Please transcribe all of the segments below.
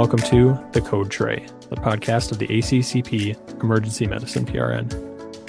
welcome to The Code Tray, the podcast of the ACCP Emergency Medicine PRN.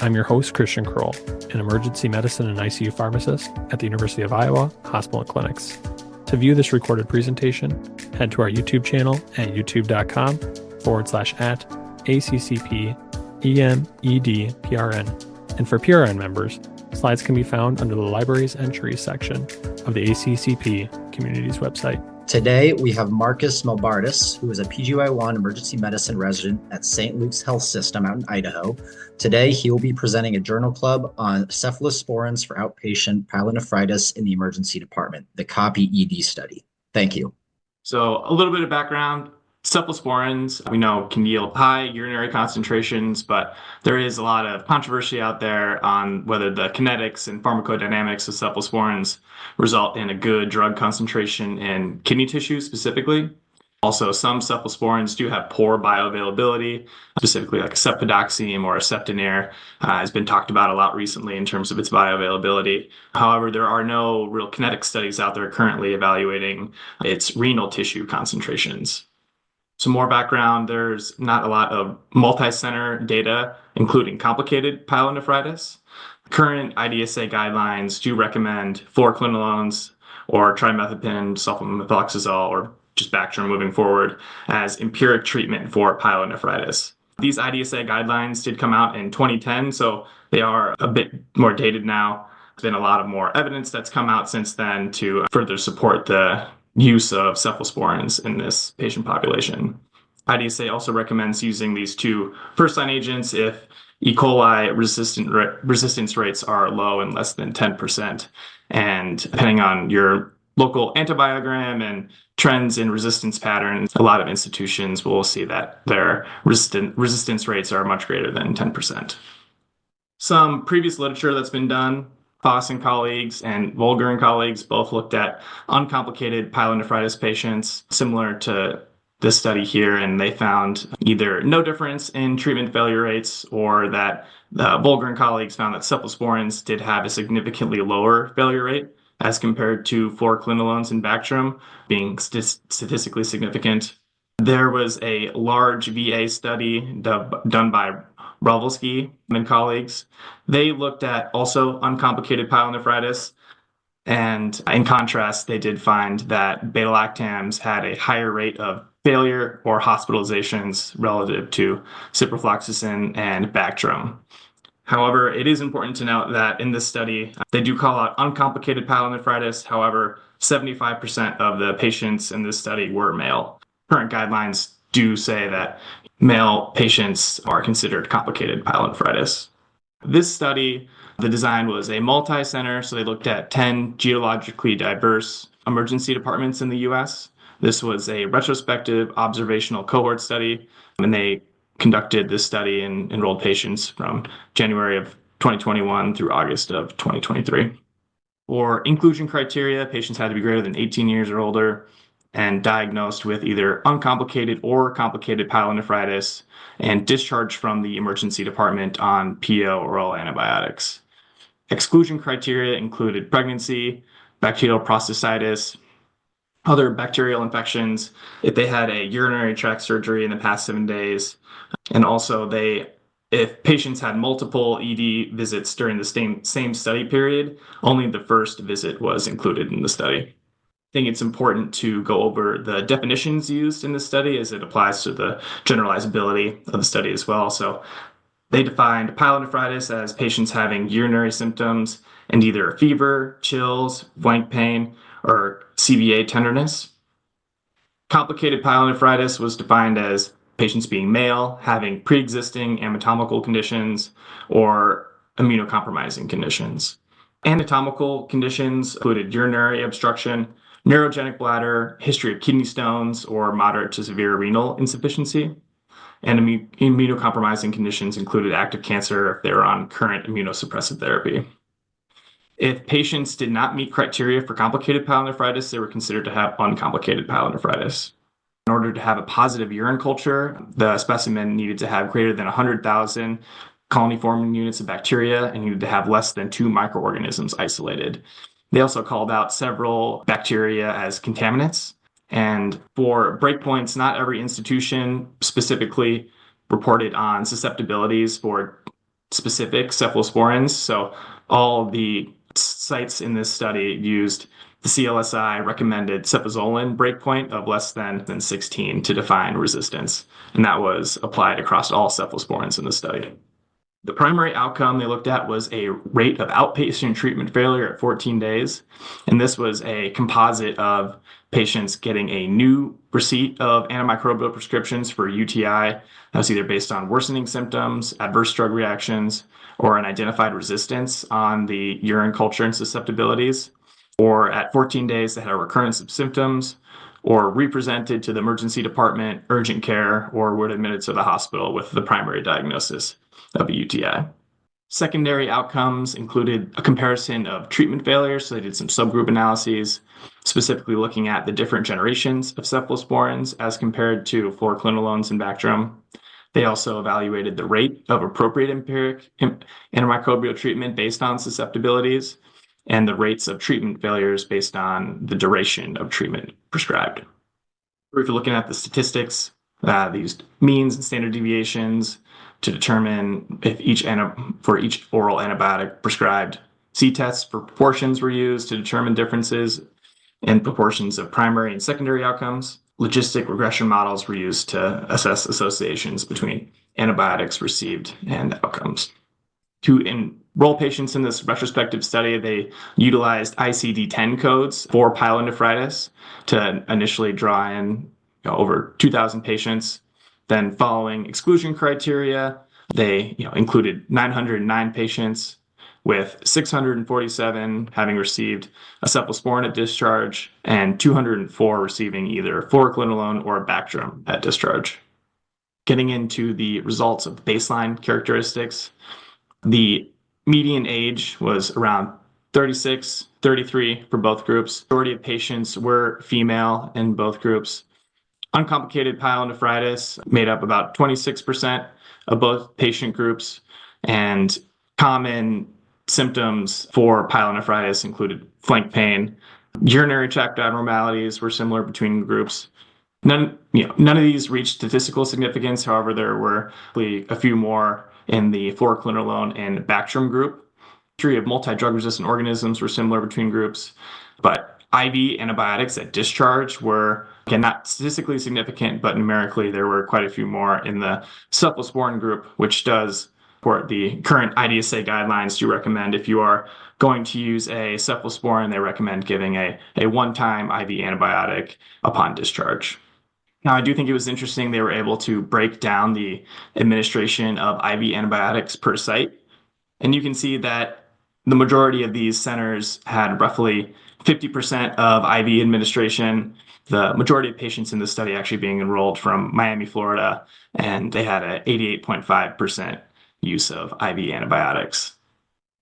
I'm your host, Christian Kroll, an emergency medicine and ICU pharmacist at the University of Iowa Hospital and Clinics. To view this recorded presentation, head to our YouTube channel at youtube.com/@ACCP EMED-PRN. And for PRN members, slides can be found under the Libraries Entries section of the ACCP Communities website. Today, we have Markus Melbardis, who is a PGY1 emergency medicine resident at St. Luke's Health System out in Idaho. Today, he will be presenting a journal club on cephalosporins for outpatient pyelonephritis in the emergency department, the COPY ED study. Thank you. So a little bit of background. Cephalosporins, we know, can yield high urinary concentrations, but there is a lot of controversy out there on whether the kinetics and pharmacodynamics of cephalosporins result in a good drug concentration in kidney tissue specifically. Also, some cephalosporins do have poor bioavailability, specifically like cephalosporin or acceptanir has been talked about a lot recently in terms of its bioavailability. However, there are no real kinetic studies out there currently evaluating its renal tissue concentrations. Some more background, there's not a lot of multi-center data, including complicated pyelonephritis. Current IDSA guidelines do recommend fluoroquinolones or trimethoprim, sulfamethoxazole, or just Bactrim moving forward as empiric treatment for pyelonephritis. These IDSA guidelines did come out in 2010, so they are a bit more dated now. There's been a lot of more evidence that's come out since then to further support the use of cephalosporins in this patient population. IDSA also recommends using these two first-line agents if E. coli resistance rates are low and less than 10%. And depending on your local antibiogram and trends in resistance patterns, a lot of institutions will see that their resistance rates are much greater than 10%. Some previous literature that's been done, Foss and colleagues and Volger and colleagues both looked at uncomplicated pyelonephritis patients similar to this study here, and they found either no difference in treatment failure rates or that Volger and colleagues found that cephalosporins did have a significantly lower failure rate as compared to fluoroquinolones and Bactrim being statistically significant. There was a large VA study done by Ravelsky and colleagues. They looked at also uncomplicated pyelonephritis, and in contrast, they did find that beta-lactams had a higher rate of failure or hospitalizations relative to ciprofloxacin and Bactrim. However, it is important to note that in this study, they do call out uncomplicated pyelonephritis. However, 75% of the patients in this study were male. Current guidelines do say that male patients are considered complicated pyelonephritis. This study, the design was a multi-center, so they looked at 10 geologically diverse emergency departments in the U.S. This was a retrospective observational cohort study, and they conducted this study and enrolled patients from January of 2021 through August of 2023. For inclusion criteria, patients had to be greater than 18 years or older and diagnosed with either uncomplicated or complicated pyelonephritis and discharged from the emergency department on PO oral antibiotics. Exclusion criteria included pregnancy, bacterial prostatitis, other bacterial infections, if they had a urinary tract surgery in the past 7 days, and also if patients had multiple ED visits during the same study period, only the first visit was included in the study. I think it's important to go over the definitions used in this study as it applies to the generalizability of the study as well. So they defined pyelonephritis as patients having urinary symptoms and either fever, chills, flank pain, or CVA tenderness. Complicated pyelonephritis was defined as patients being male, having pre-existing anatomical conditions, or immunocompromising conditions. Anatomical conditions included urinary obstruction, neurogenic bladder, history of kidney stones, or moderate to severe renal insufficiency. And immunocompromising conditions included active cancer if they were on current immunosuppressive therapy. If patients did not meet criteria for complicated pyelonephritis, they were considered to have uncomplicated pyelonephritis. In order to have a positive urine culture, the specimen needed to have greater than 100,000 colony-forming units of bacteria and needed to have less than 2 microorganisms isolated. They also called out several bacteria as contaminants. And for breakpoints, not every institution specifically reported on susceptibilities for specific cephalosporins. So all the sites in this study used the CLSI recommended cefazolin breakpoint of less than 16 to define resistance. And that was applied across all cephalosporins in the study. The primary outcome they looked at was a rate of outpatient treatment failure at 14 days. And this was a composite of patients getting a new receipt of antimicrobial prescriptions for UTI. That was either based on worsening symptoms, adverse drug reactions, or an identified resistance on the urine culture and susceptibilities. Or at 14 days, they had a recurrence of symptoms, or represented to the emergency department, urgent care, or were admitted to the hospital with the primary diagnosis of a UTI. Secondary outcomes included a comparison of treatment failures. So they did some subgroup analyses, specifically looking at the different generations of cephalosporins as compared to fluoroquinolones and Bactrim. They also evaluated the rate of appropriate empiric antimicrobial treatment based on susceptibilities and the rates of treatment failures based on the duration of treatment prescribed. If you're looking at the statistics, they used means and standard deviations to determine if for each oral antibiotic prescribed. C-tests for proportions were used to determine differences in proportions of primary and secondary outcomes. Logistic regression models were used to assess associations between antibiotics received and outcomes. To enroll patients in this retrospective study, they utilized ICD-10 codes for pyelonephritis to initially draw in over 2,000 patients. Then following exclusion criteria, they included 909 patients, with 647 having received a cephalosporin at discharge and 204 receiving either fluoroquinolone or Bactrim at discharge. Getting into the results of baseline characteristics, the median age was around 36, 33 for both groups. The majority of patients were female in both groups. Uncomplicated pyelonephritis made up about 26% of both patient groups, and common symptoms for pyelonephritis included flank pain. Urinary tract abnormalities were similar between groups. None of these reached statistical significance. However, there were a few more in the fluoroquinolone and Bactrim group. History of multi-drug resistant organisms were similar between groups, but IV antibiotics at discharge were, again, not statistically significant, but numerically there were quite a few more in the cephalosporin group, which does support the current IDSA guidelines to recommend if you are going to use a cephalosporin, they recommend giving a one-time IV antibiotic upon discharge. Now, I do think it was interesting they were able to break down the administration of IV antibiotics per site. And you can see that the majority of these centers had roughly 50% of IV administration, the majority of patients in the study actually being enrolled from Miami, Florida, and they had an 88.5% use of IV antibiotics.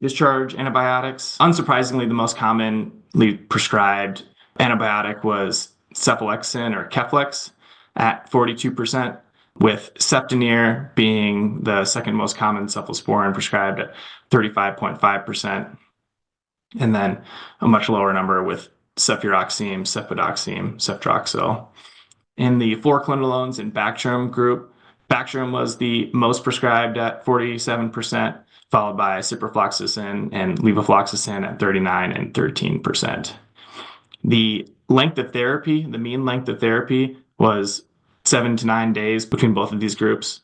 Discharge antibiotics, unsurprisingly, the most commonly prescribed antibiotic was cephalexin or Keflex at 42%, with Septinir being the second most common cephalosporin prescribed at 35.5%, and then a much lower number with cefuroxime, cefodoxime, ceftriaxone. In the fluoroquinolones and Bactrim group, Bactrim was the most prescribed at 47%, followed by ciprofloxacin and levofloxacin at 39 and 13%. The length of therapy, the mean length of therapy, was 7 to 9 days between both of these groups,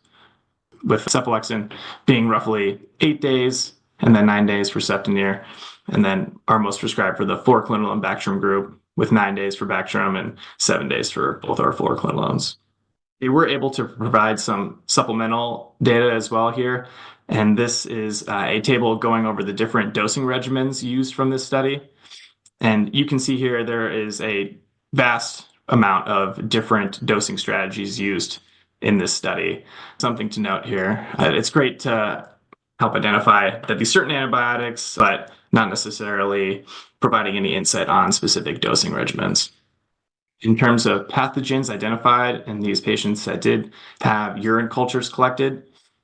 with cephalexin being roughly 8 days and then 9 days for Septinir, and then our most prescribed for the fluoroquinolone and Bactrim group, with 9 days for Bactrim and 7 days for both our fluoroquinolones. They were able to provide some supplemental data as well here, and this is a table going over the different dosing regimens used from this study. And you can see here there is a vast amount of different dosing strategies used in this study. Something to note here. It's great to help identify that these certain antibiotics, but not necessarily providing any insight on specific dosing regimens. In terms of pathogens identified in these patients that did have urine cultures collected,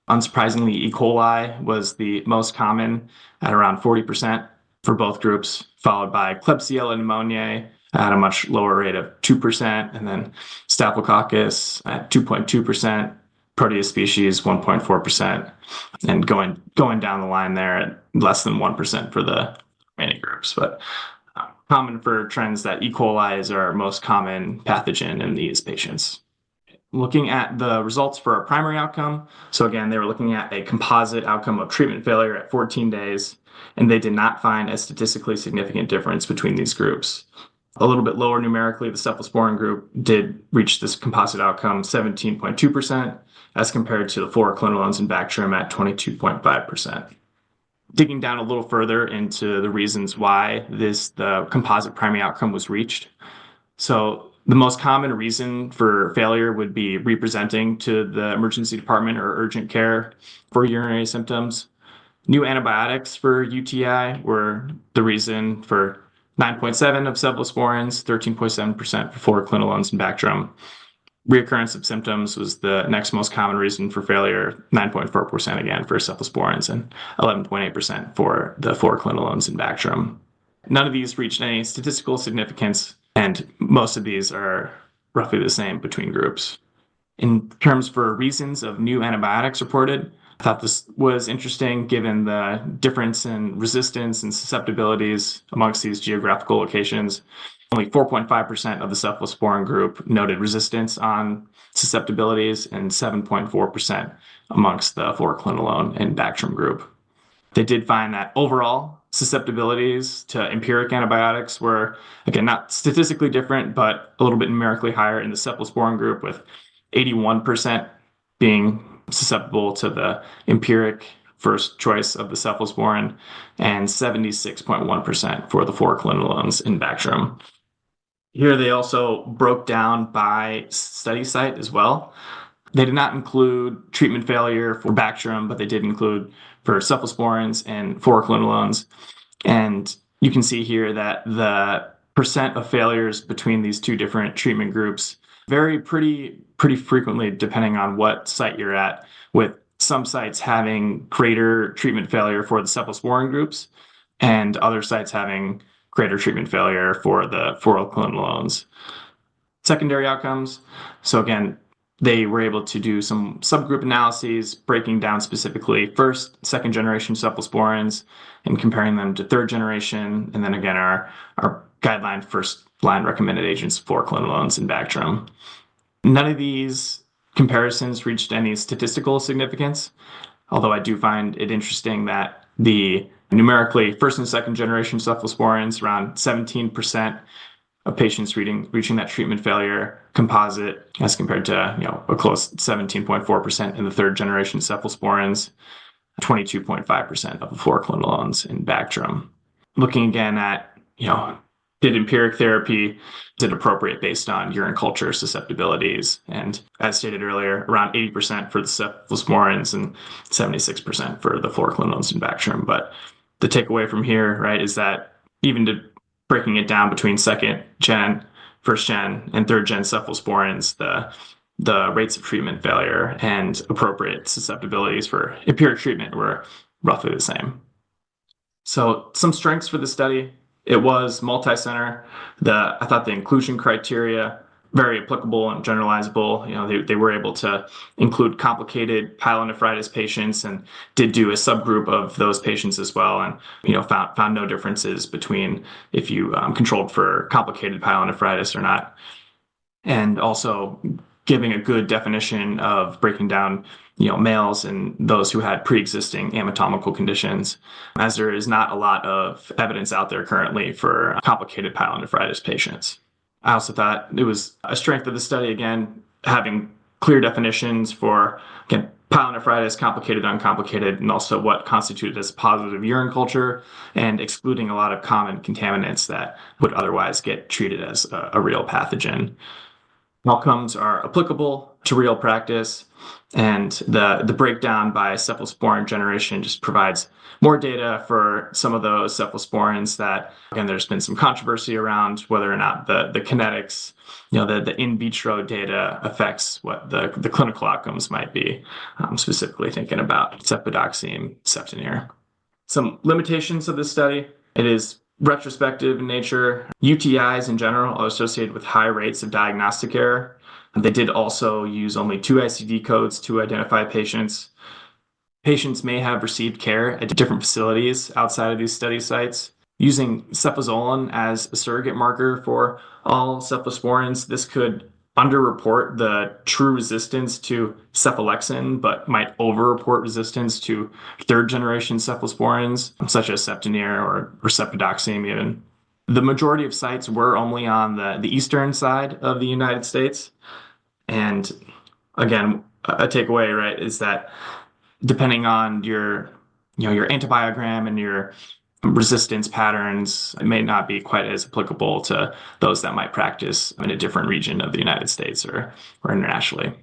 unsurprisingly, E. coli was the most common at around 40% for both groups, followed by Klebsiella pneumoniae at a much lower rate of 2%, and then Staphylococcus at 2.2%, Proteus species 1.4%, and going down the line there at less than 1% for the remaining groups. But common for trends that E. coli is our most common pathogen in these patients. Looking at the results for our primary outcome. So again, they were looking at a composite outcome of treatment failure at 14 days, and they did not find a statistically significant difference between these groups. A little bit lower numerically, the cephalosporin group did reach this composite outcome 17.2% as compared to the fluoroquinolones and Bactrim at 22.5%. Digging down a little further into the reasons why the composite primary outcome was reached. So the most common reason for failure would be representing to the emergency department or urgent care for urinary symptoms. New antibiotics for UTI were the reason for 9.7% of cephalosporins, 13.7% for fluoroquinolones and Bactrim. Reoccurrence of symptoms was the next most common reason for failure, 9.4% again for cephalosporins and 11.8% for the fluoroquinolones and Bactrim. None of these reached any statistical significance, and most of these are roughly the same between groups. In terms for reasons of new antibiotics reported, I thought this was interesting given the difference in resistance and susceptibilities amongst these geographical locations. Only 4.5% of the cephalosporin group noted resistance on susceptibilities and 7.4% amongst the fluoroquinolone and Bactrim group. They did find that overall susceptibilities to empiric antibiotics were, again, not statistically different, but a little bit numerically higher in the cephalosporin group, with 81% being susceptible to the empiric first choice of the cephalosporin and 76.1% for the fluoroquinolones in Bactrim. Here they also broke down by study site as well. They did not include treatment failure for Bactrim, but they did include for cephalosporins and fluoroquinolones. And you can see here that the percent of failures between these two different treatment groups vary pretty frequently depending on what site you're at, with some sites having greater treatment failure for the cephalosporin groups and other sites having greater treatment failure for the fluoroquinolones. Secondary outcomes. So again, they were able to do some subgroup analyses, breaking down specifically first, second generation cephalosporins and comparing them to third generation. And then again, our guideline first line recommended agents, fluoroquinolones and Bactrim. None of these comparisons reached any statistical significance, although I do find it interesting that the numerically first and second generation cephalosporins, around 17% of patients reaching that treatment failure composite, as compared to a close 17.4% in the third generation cephalosporins, 22.5% of the fluoroquinolones in Bactrim. Looking again at did empiric therapy, is it appropriate based on urine culture susceptibilities? And as stated earlier, around 80% for the cephalosporins and 76% for the fluoroquinolones and Bactrim. But the takeaway from here, right, is that even breaking it down between second gen, first gen, and third gen cephalosporins, the rates of treatment failure and appropriate susceptibilities for empiric treatment were roughly the same. So some strengths for the study. It was multi-center. I thought the inclusion criteria very applicable and generalizable. They were able to include complicated pyelonephritis patients and did do a subgroup of those patients as well, and found no differences between if you controlled for complicated pyelonephritis or not, and also giving a good definition of breaking down males and those who had pre-existing anatomical conditions, as there is not a lot of evidence out there currently for complicated pyelonephritis patients. I also thought it was a strength of the study, again, having clear definitions for, again, pyelonephritis, complicated, uncomplicated, and also what constituted as positive urine culture, and excluding a lot of common contaminants that would otherwise get treated as a real pathogen. Outcomes are applicable to real practice, and the breakdown by cephalosporin generation just provides more data for some of those cephalosporins that, again, there's been some controversy around whether or not the kinetics, the in vitro data affects what the clinical outcomes might be, specifically thinking about cefodoxime, ceftonir. Some limitations of this study. It is retrospective in nature. UTIs in general are associated with high rates of diagnostic error. They did also use only 2 ICD codes to identify patients. Patients may have received care at different facilities outside of these study sites. Using cephazolin as a surrogate marker for all cephalosporins, this could underreport the true resistance to cephalexin, but might overreport resistance to third-generation cephalosporins, such as septanir or cepidoxime even. The majority of sites were only on the eastern side of the United States. And again, a takeaway, right, is that depending on your antibiogram and your resistance patterns, it may not be quite as applicable to those that might practice in a different region of the United States or internationally.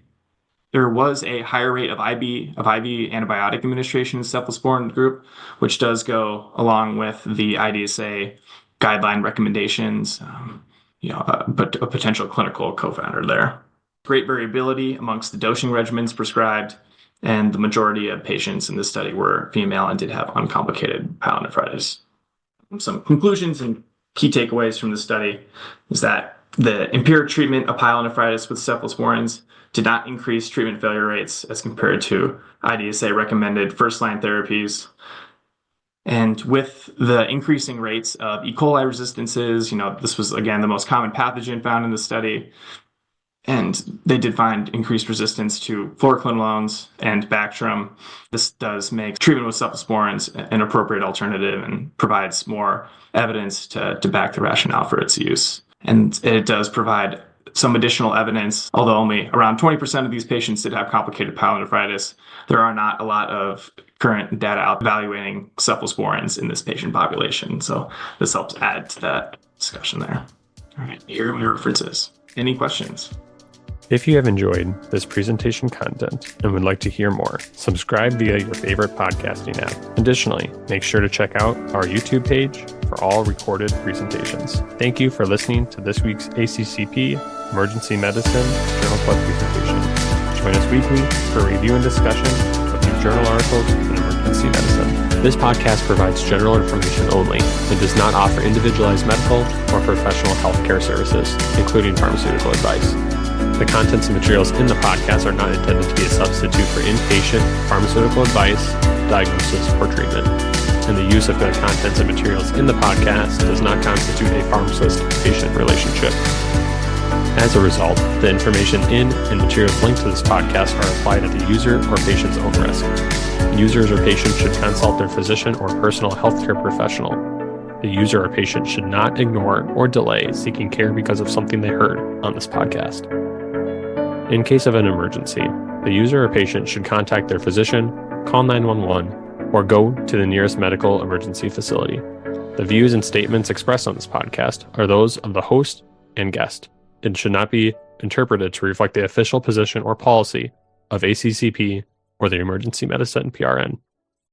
There was a higher rate of IV antibiotic administration in the cephalosporin group, which does go along with the IDSA guideline recommendations, but a potential clinical co-founder there. Great variability amongst the dosing regimens prescribed, and the majority of patients in this study were female and did have uncomplicated pyelonephritis. Some conclusions and key takeaways from the study is that the empiric treatment of pyelonephritis with cephalosporins did not increase treatment failure rates as compared to IDSA recommended first-line therapies. And with the increasing rates of E. coli resistances, this was, again, the most common pathogen found in the study. And they did find increased resistance to fluoroquinolones and Bactrim. This does make treatment with cephalosporins an appropriate alternative and provides more evidence to back the rationale for its use. And it does provide some additional evidence, although only around 20% of these patients did have complicated pyelonephritis. There are not a lot of current data out evaluating cephalosporins in this patient population. So this helps add to that discussion there. All right, here are my references. Any questions? If you have enjoyed this presentation content and would like to hear more, subscribe via your favorite podcasting app. Additionally, make sure to check out our YouTube page for all recorded presentations. Thank you for listening to this week's ACCP Emergency Medicine Journal Club presentation. Join us weekly for review and discussion of new journal articles in emergency medicine. This podcast provides general information only and does not offer individualized medical or professional healthcare services, including pharmaceutical advice. The contents and materials in the podcast are not intended to be a substitute for inpatient pharmaceutical advice, diagnosis, or treatment. And the use of the contents and materials in the podcast does not constitute a pharmacist-patient relationship. As a result, the information in and materials linked to this podcast are applied at the user or patient's own risk. Users or patients should consult their physician or personal healthcare professional. The user or patient should not ignore or delay seeking care because of something they heard on this podcast. In case of an emergency, the user or patient should contact their physician, call 911, or go to the nearest medical emergency facility. The views and statements expressed on this podcast are those of the host and guest and should not be interpreted to reflect the official position or policy of ACCP or the Emergency Medicine PRN.